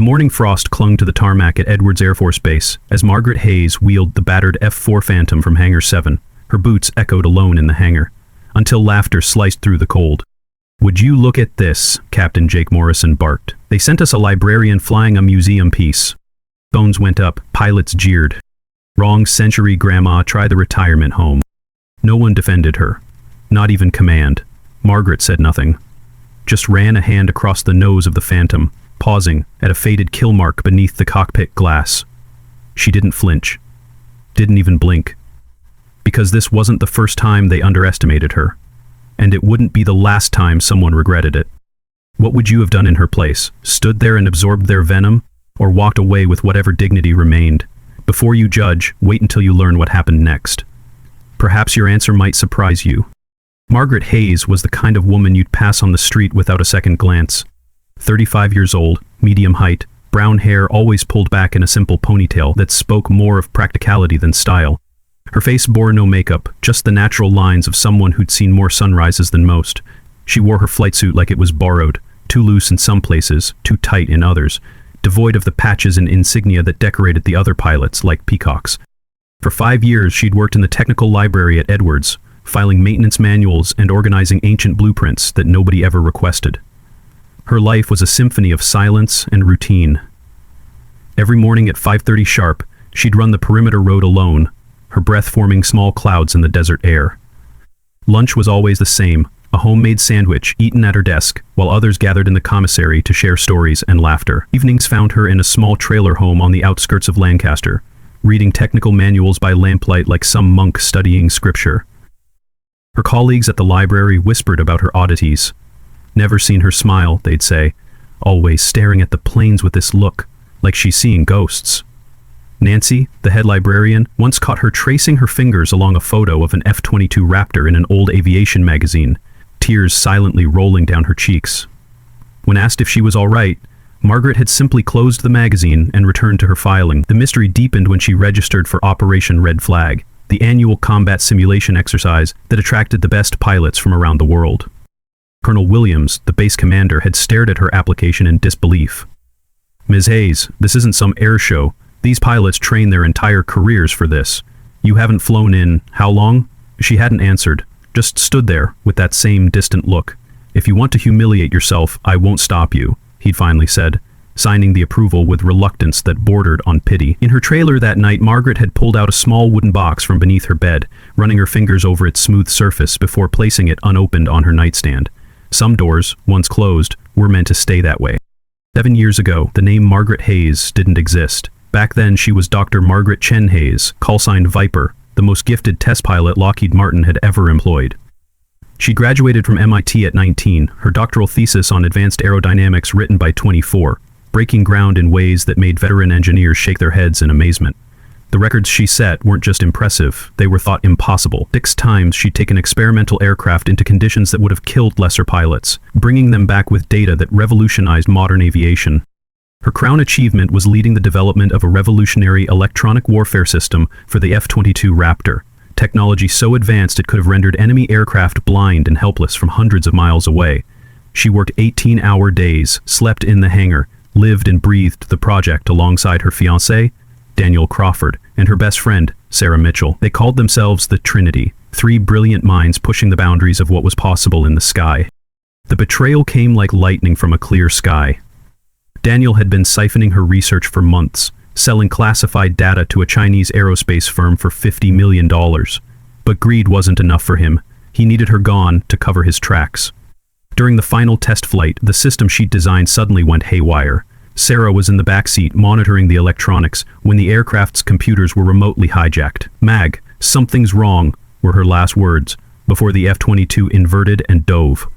morning frost clung to the tarmac at Edwards Air Force Base as Margaret Hayes wheeled the battered F-4 Phantom from Hangar 7. Her boots echoed alone in the hangar, until laughter sliced through the cold. "Would you look at this?" Captain Jake Morrison barked. "They sent us a librarian flying a museum piece." Phones went up, pilots jeered. "Wrong century, Grandma, try the retirement home." No one defended her. Not even command. Margaret said nothing. Just ran a hand across the nose of the Phantom, pausing at a faded kill mark beneath the cockpit glass. She didn't flinch. Didn't even blink. Because this wasn't the first time they underestimated her. And it wouldn't be the last time someone regretted it. What would you have done in her place? Stood there and absorbed their venom? Or walked away with whatever dignity remained? Before you judge, wait until you learn what happened next. Perhaps your answer might surprise you. Margaret Hayes was the kind of woman you'd pass on the street without a second glance. 35 years old, medium height, brown hair always pulled back in a simple ponytail that spoke more of practicality than style. Her face bore no makeup, just the natural lines of someone who'd seen more sunrises than most. She wore her flight suit like it was borrowed, too loose in some places, too tight in others, devoid of the patches and insignia that decorated the other pilots like peacocks. For 5 years she'd worked in the technical library at Edwards, filing maintenance manuals and organizing ancient blueprints that nobody ever requested. Her life was a symphony of silence and routine. Every morning at 5:30 sharp, she'd run the perimeter road alone, her breath forming small clouds in the desert air. Lunch was always the same, a homemade sandwich eaten at her desk, while others gathered in the commissary to share stories and laughter. Evenings found her in a small trailer home on the outskirts of Lancaster, reading technical manuals by lamplight like some monk studying scripture. Her colleagues at the library whispered about her oddities. "Never seen her smile," they'd say, "always staring at the planes with this look, like she's seeing ghosts." Nancy, the head librarian, once caught her tracing her fingers along a photo of an F-22 Raptor in an old Aviation magazine, tears silently rolling down her cheeks. When asked if she was all right, Margaret had simply closed the magazine and returned to her filing. The mystery deepened when she registered for Operation Red Flag, the annual combat simulation exercise that attracted the best pilots from around the world. Colonel Williams, the base commander, had stared at her application in disbelief. "Ms. Hayes, this isn't some air show. These pilots train their entire careers for this. You haven't flown in, how long?" She hadn't answered, just stood there with that same distant look. "If you want to humiliate yourself, I won't stop you," he'd finally said, signing the approval with reluctance that bordered on pity. In her trailer that night, Margaret had pulled out a small wooden box from beneath her bed, running her fingers over its smooth surface before placing it unopened on her nightstand. Some doors, once closed, were meant to stay that way. 7 years ago, the name Margaret Hayes didn't exist. Back then, she was Dr. Margaret Chen Hayes, callsign Viper, the most gifted test pilot Lockheed Martin had ever employed. She graduated from MIT at 19, her doctoral thesis on advanced aerodynamics written by 24, breaking ground in ways that made veteran engineers shake their heads in amazement. The records she set weren't just impressive, they were thought impossible. 6 times she'd taken experimental aircraft into conditions that would have killed lesser pilots, bringing them back with data that revolutionized modern aviation. Her crown achievement was leading the development of a revolutionary electronic warfare system for the F-22 Raptor, technology so advanced it could have rendered enemy aircraft blind and helpless from hundreds of miles away. She worked 18-hour days, slept in the hangar, lived and breathed the project alongside her fiancé, Daniel Crawford, and her best friend, Sarah Mitchell. They called themselves the Trinity, 3 brilliant minds pushing the boundaries of what was possible in the sky. The betrayal came like lightning from a clear sky. Daniel had been siphoning her research for months, selling classified data to a Chinese aerospace firm for $50 million. But greed wasn't enough for him. He needed her gone to cover his tracks. During the final test flight, the system she'd designed suddenly went haywire. Sarah was in the backseat monitoring the electronics when the aircraft's computers were remotely hijacked. "Mag, something's wrong," were her last words, before the F-22 inverted and dove.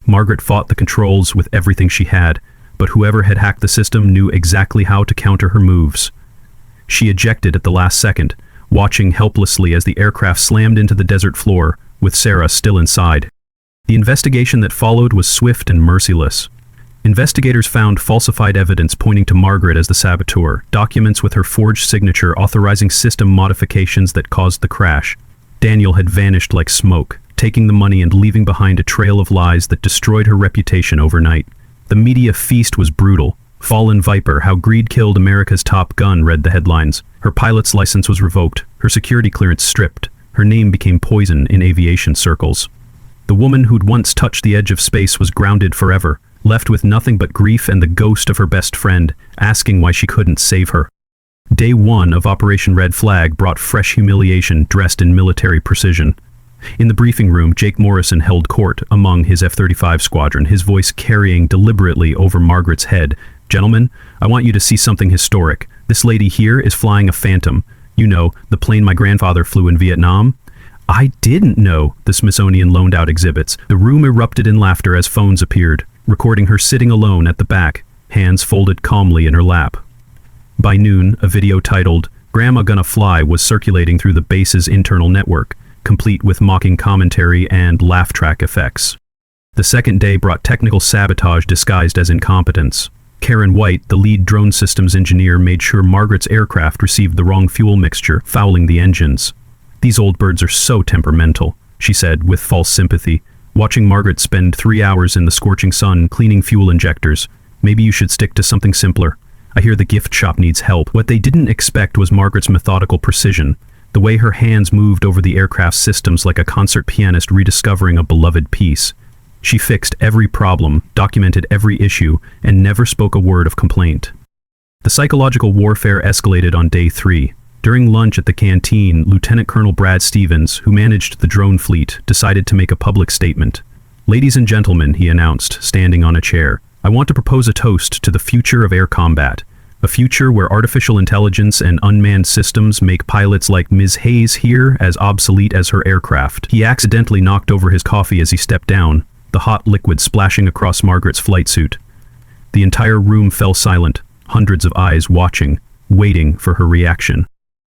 Margaret fought the controls with everything she had, but whoever had hacked the system knew exactly how to counter her moves. She ejected at the last second, watching helplessly as the aircraft slammed into the desert floor, with Sarah still inside. The investigation that followed was swift and merciless. Investigators found falsified evidence pointing to Margaret as the saboteur, documents with her forged signature authorizing system modifications that caused the crash. Daniel had vanished like smoke, taking the money and leaving behind a trail of lies that destroyed her reputation overnight. The media feast was brutal. "Fallen Viper, How Greed Killed America's Top Gun," read the headlines. Her pilot's license was revoked, her security clearance stripped, her name became poison in aviation circles. The woman who'd once touched the edge of space was grounded forever, left with nothing but grief and the ghost of her best friend, asking why she couldn't save her. Day 1 of Operation Red Flag brought fresh humiliation dressed in military precision. In the briefing room, Jake Morrison held court among his F-35 squadron, his voice carrying deliberately over Margaret's head. "Gentlemen, I want you to see something historic. This lady here is flying a Phantom. You know, the plane my grandfather flew in Vietnam." "I didn't know," the Smithsonian loaned out exhibits. The room erupted in laughter as phones appeared, recording her sitting alone at the back, hands folded calmly in her lap. By noon, a video titled, "Grandma Gonna Fly" was circulating through the base's internal network, complete with mocking commentary and laugh track effects. The second day brought technical sabotage disguised as incompetence. Karen White, the lead drone systems engineer, made sure Margaret's aircraft received the wrong fuel mixture, fouling the engines. "These old birds are so temperamental," she said with false sympathy, watching Margaret spend 3 hours in the scorching sun cleaning fuel injectors. "Maybe you should stick to something simpler. I hear the gift shop needs help." What they didn't expect was Margaret's methodical precision, the way her hands moved over the aircraft's systems like a concert pianist rediscovering a beloved piece. She fixed every problem, documented every issue, and never spoke a word of complaint. The psychological warfare escalated on day 3. During lunch at the canteen, Lieutenant Colonel Brad Stevens, who managed the drone fleet, decided to make a public statement. "Ladies and gentlemen," he announced, standing on a chair, "I want to propose a toast to the future of air combat. A future where artificial intelligence and unmanned systems make pilots like Ms. Hayes here as obsolete as her aircraft." He accidentally knocked over his coffee as he stepped down, the hot liquid splashing across Margaret's flight suit. The entire room fell silent, hundreds of eyes watching, waiting for her reaction.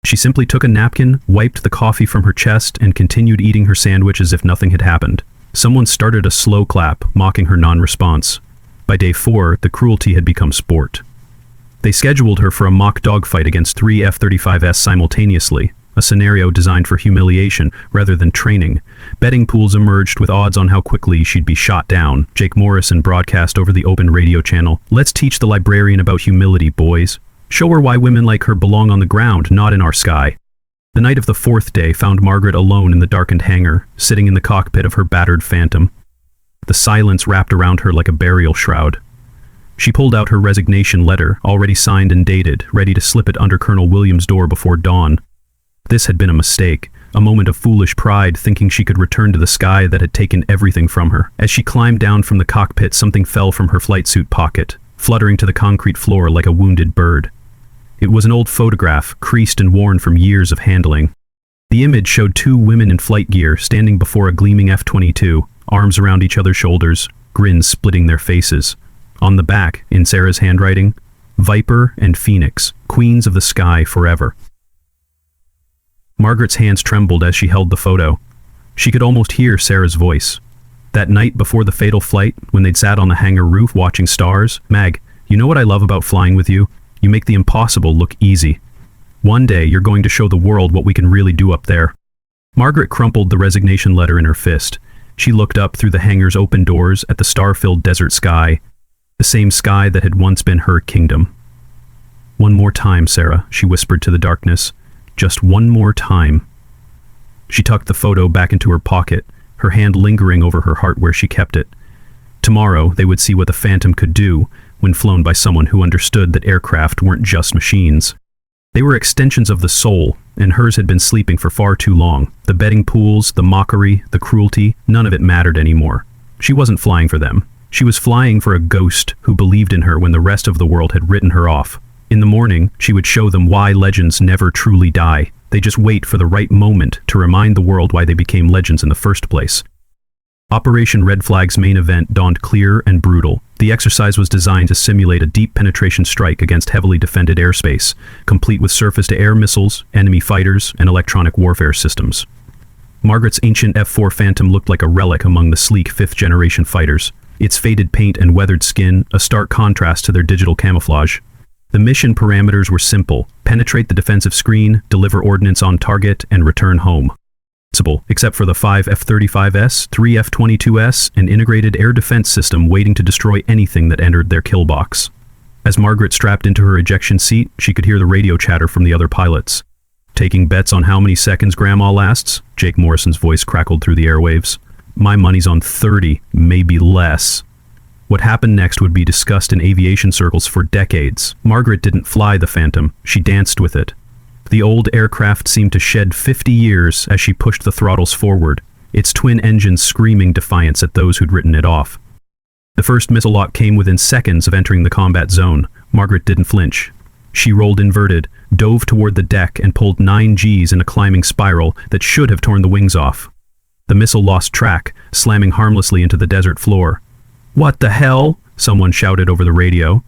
She simply took a napkin, wiped the coffee from her chest, and continued eating her sandwich as if nothing had happened. Someone started a slow clap, mocking her non-response. By day 4, the cruelty had become sport. They scheduled her for a mock dogfight against 3 F-35s simultaneously, a scenario designed for humiliation rather than training. Betting pools emerged with odds on how quickly she'd be shot down. Jake Morrison broadcast over the open radio channel, "Let's teach the librarian about humility, boys. Show her why women like her belong on the ground, not in our sky." The night of the 4th day found Margaret alone in the darkened hangar, sitting in the cockpit of her battered Phantom. The silence wrapped around her like a burial shroud. She pulled out her resignation letter, already signed and dated, ready to slip it under Colonel Williams' door before dawn. This had been a mistake, a moment of foolish pride, thinking she could return to the sky that had taken everything from her. As she climbed down from the cockpit, something fell from her flight suit pocket, fluttering to the concrete floor like a wounded bird. It was an old photograph, creased and worn from years of handling. The image showed 2 women in flight gear standing before a gleaming F-22, arms around each other's shoulders, grins splitting their faces. On the back, in Sarah's handwriting, "Viper and Phoenix, queens of the sky forever." Margaret's hands trembled as she held the photo. She could almost hear Sarah's voice. That night before the fatal flight, when they'd sat on the hangar roof watching stars, "Mag, you know what I love about flying with you? You make the impossible look easy. One day you're going to show the world what we can really do up there." Margaret crumpled the resignation letter in her fist. She looked up through the hangar's open doors at the star-filled desert sky, the same sky that had once been her kingdom. "One more time, Sarah," she whispered to the darkness. "Just one more time." She tucked the photo back into her pocket, her hand lingering over her heart where she kept it. Tomorrow they would see what the Phantom could do when flown by someone who understood that aircraft weren't just machines. They were extensions of the soul, and hers had been sleeping for far too long. The betting pools, the mockery, the cruelty, none of it mattered anymore. She wasn't flying for them. She was flying for a ghost who believed in her when the rest of the world had written her off. In the morning, she would show them why legends never truly die. They just wait for the right moment to remind the world why they became legends in the first place. Operation Red Flag's main event dawned clear and brutal. The exercise was designed to simulate a deep penetration strike against heavily defended airspace, complete with surface-to-air missiles, enemy fighters, and electronic warfare systems. Margaret's ancient F-4 Phantom looked like a relic among the sleek 5th-generation fighters, its faded paint and weathered skin a stark contrast to their digital camouflage. The mission parameters were simple: penetrate the defensive screen, deliver ordnance on target, and return home. Except for the 5 F-35s, 3 F-22s, and integrated air defense system waiting to destroy anything that entered their kill box. As Margaret strapped into her ejection seat, she could hear the radio chatter from the other pilots. "Taking bets on how many seconds Grandma lasts?" Jake Morrison's voice crackled through the airwaves. "My money's on 30, maybe less." What happened next would be discussed in aviation circles for decades. Margaret didn't fly the Phantom, she danced with it. The old aircraft seemed to shed 50 years as she pushed the throttles forward, its twin engines screaming defiance at those who'd written it off. The first missile lock came within seconds of entering the combat zone. Margaret didn't flinch. She rolled inverted, dove toward the deck, and pulled 9 Gs in a climbing spiral that should have torn the wings off. The missile lost track, slamming harmlessly into the desert floor. "What the hell?" someone shouted over the radio.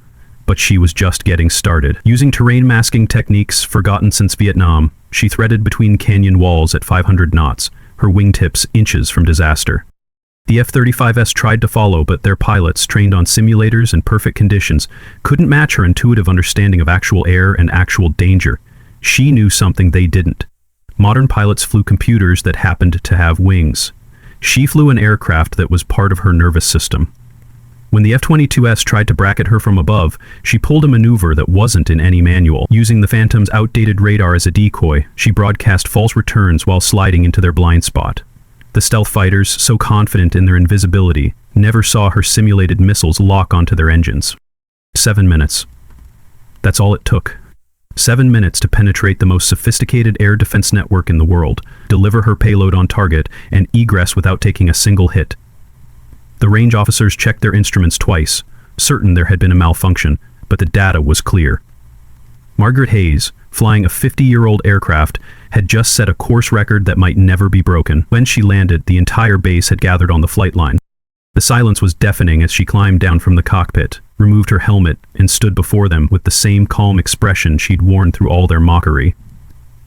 But she was just getting started. Using terrain masking techniques forgotten since Vietnam, she threaded between canyon walls at 500 knots, her wingtips inches from disaster. The F-35s tried to follow, but their pilots, trained on simulators and perfect conditions, couldn't match her intuitive understanding of actual air and actual danger. She knew something they didn't. Modern pilots flew computers that happened to have wings. She flew an aircraft that was part of her nervous system. When the F-22s tried to bracket her from above, she pulled a maneuver that wasn't in any manual. Using the Phantom's outdated radar as a decoy, she broadcast false returns while sliding into their blind spot. The stealth fighters, so confident in their invisibility, never saw her simulated missiles lock onto their engines. 7 minutes. That's all it took. 7 minutes to penetrate the most sophisticated air defense network in the world, deliver her payload on target, and egress without taking a single hit. The range officers checked their instruments twice, certain there had been a malfunction, but the data was clear. Margaret Hayes, flying a 50-year-old aircraft, had just set a course record that might never be broken. When she landed, the entire base had gathered on the flight line. The silence was deafening as she climbed down from the cockpit, removed her helmet, and stood before them with the same calm expression she'd worn through all their mockery.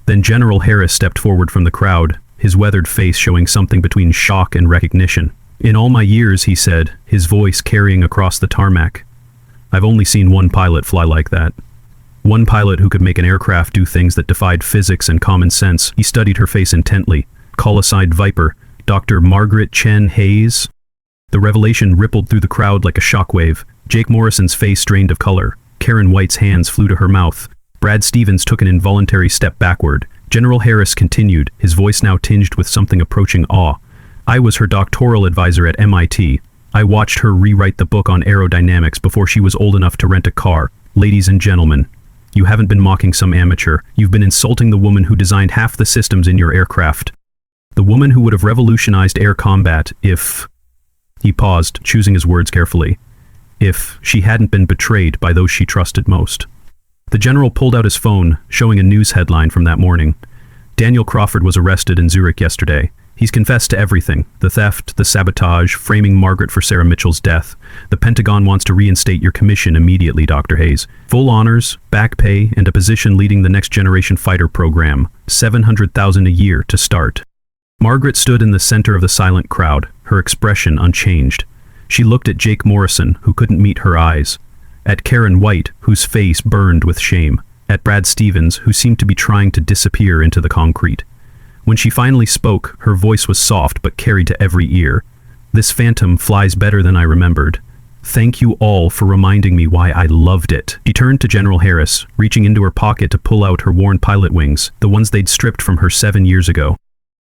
Then General Harris stepped forward from the crowd, his weathered face showing something between shock and recognition. "In all my years," he said, his voice carrying across the tarmac, "I've only seen one pilot fly like that. One pilot who could make an aircraft do things that defied physics and common sense." He studied her face intently. "Call-a-side Viper, Dr. Margaret Chen Hayes." The revelation rippled through the crowd like a shockwave. Jake Morrison's face drained of color. Karen White's hands flew to her mouth. Brad Stevens took an involuntary step backward. General Harris continued, his voice now tinged with something approaching awe. "I was her doctoral advisor at MIT. I watched her rewrite the book on aerodynamics before she was old enough to rent a car. Ladies and gentlemen, you haven't been mocking some amateur. You've been insulting the woman who designed half the systems in your aircraft. The woman who would have revolutionized air combat if..." He paused, choosing his words carefully. "If she hadn't been betrayed by those she trusted most." The general pulled out his phone, showing a news headline from that morning. "Daniel Crawford was arrested in Zurich yesterday. He's confessed to everything, the theft, the sabotage, framing Margaret for Sarah Mitchell's death. The Pentagon wants to reinstate your commission immediately, Dr. Hayes. Full honors, back pay, and a position leading the next generation fighter program. $700,000 a year to start." Margaret stood in the center of the silent crowd, her expression unchanged. She looked at Jake Morrison, who couldn't meet her eyes. At Karen White, whose face burned with shame. At Brad Stevens, who seemed to be trying to disappear into the concrete. When she finally spoke, her voice was soft but carried to every ear. "This Phantom flies better than I remembered. Thank you all for reminding me why I loved it." She turned to General Harris, reaching into her pocket to pull out her worn pilot wings, the ones they'd stripped from her 7 years ago.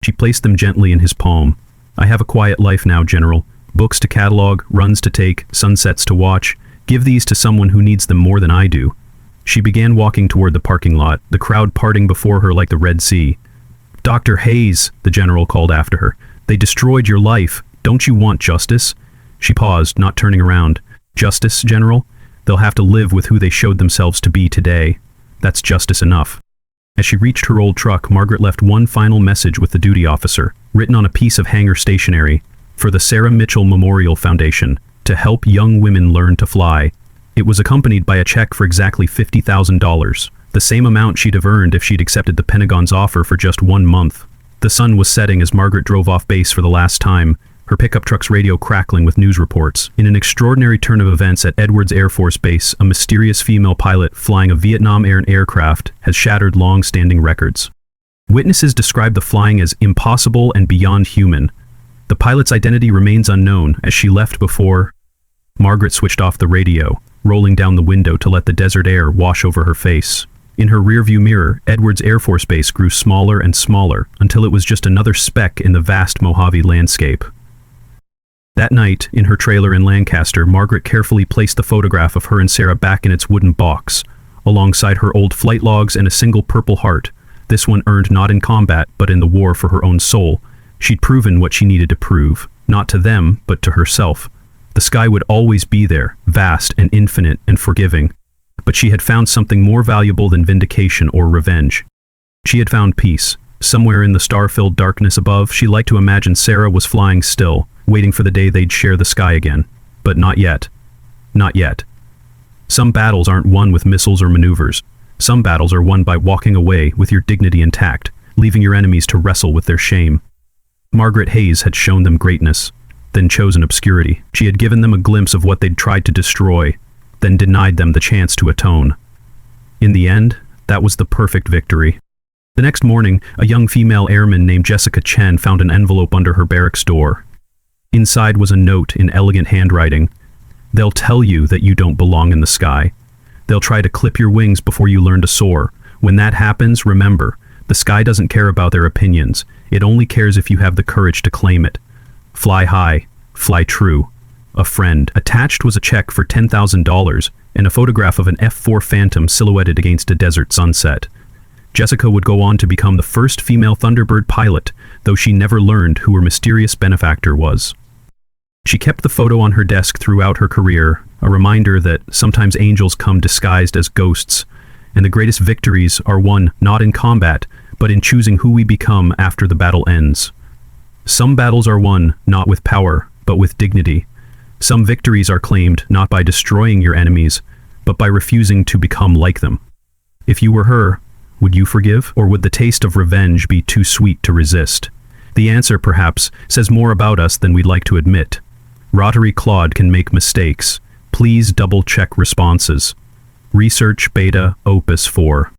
She placed them gently in his palm. "I have a quiet life now, General. Books to catalog, runs to take, sunsets to watch. Give these to someone who needs them more than I do." She began walking toward the parking lot, the crowd parting before her like the Red Sea. "Dr. Hayes," the general called after her. "They destroyed your life. Don't you want justice?" She paused, not turning around. "Justice, General? They'll have to live with who they showed themselves to be today. That's justice enough." As she reached her old truck, Margaret left one final message with the duty officer, written on a piece of hangar stationery, for the Sarah Mitchell Memorial Foundation, to help young women learn to fly. It was accompanied by a check for exactly $50,000. The same amount she'd have earned if she'd accepted the Pentagon's offer for just 1 month. The sun was setting as Margaret drove off base for the last time, her pickup truck's radio crackling with news reports. In an extraordinary turn of events at Edwards Air Force Base, a mysterious female pilot flying a Vietnam-era aircraft has shattered long-standing records. Witnesses describe the flying as impossible and beyond human. The pilot's identity remains unknown as she left before. Margaret switched off the radio. rolling down the window to let the desert air wash over her face. In her rearview mirror, Edwards Air Force Base grew smaller and smaller until it was just another speck in the vast Mojave landscape. That night, in her trailer in Lancaster, Margaret carefully placed the photograph of her and Sarah back in its wooden box, alongside her old flight logs and a single Purple Heart, this one earned not in combat but in the war for her own soul. She'd proven what she needed to prove, not to them, but to herself. The sky would always be there, vast and infinite and forgiving. But she had found something more valuable than vindication or revenge. She had found peace. Somewhere in the star-filled darkness above, she liked to imagine Sarah was flying still, waiting for the day they'd share the sky again. But not yet. Not yet. Some battles aren't won with missiles or maneuvers. Some battles are won by walking away with your dignity intact, leaving your enemies to wrestle with their shame. Margaret Hayes had shown them greatness, then chosen obscurity. She had given them a glimpse of what they'd tried to destroy, then denied them the chance to atone. In the end, that was the perfect victory. The next morning, a young female airman named Jessica Chen found an envelope under her barracks door. Inside was a note in elegant handwriting. "They'll tell you that you don't belong in the sky. They'll try to clip your wings before you learn to soar. When that happens, remember, the sky doesn't care about their opinions. It only cares if you have the courage to claim it. Fly high, fly true. A friend." Attached was a check for $10,000 and a photograph of an F-4 Phantom silhouetted against a desert sunset. Jessica would go on to become the first female Thunderbird pilot, though she never learned who her mysterious benefactor was. She kept the photo on her desk throughout her career, a reminder that sometimes angels come disguised as ghosts, and the greatest victories are won not in combat, but in choosing who we become after the battle ends. Some battles are won not with power, but with dignity. Some victories are claimed not by destroying your enemies, but by refusing to become like them. If you were her, would you forgive, or would the taste of revenge be too sweet to resist? The answer, perhaps, says more about us than we'd like to admit. Rotary Claude can make mistakes. Please double-check responses. Research Beta Opus 4.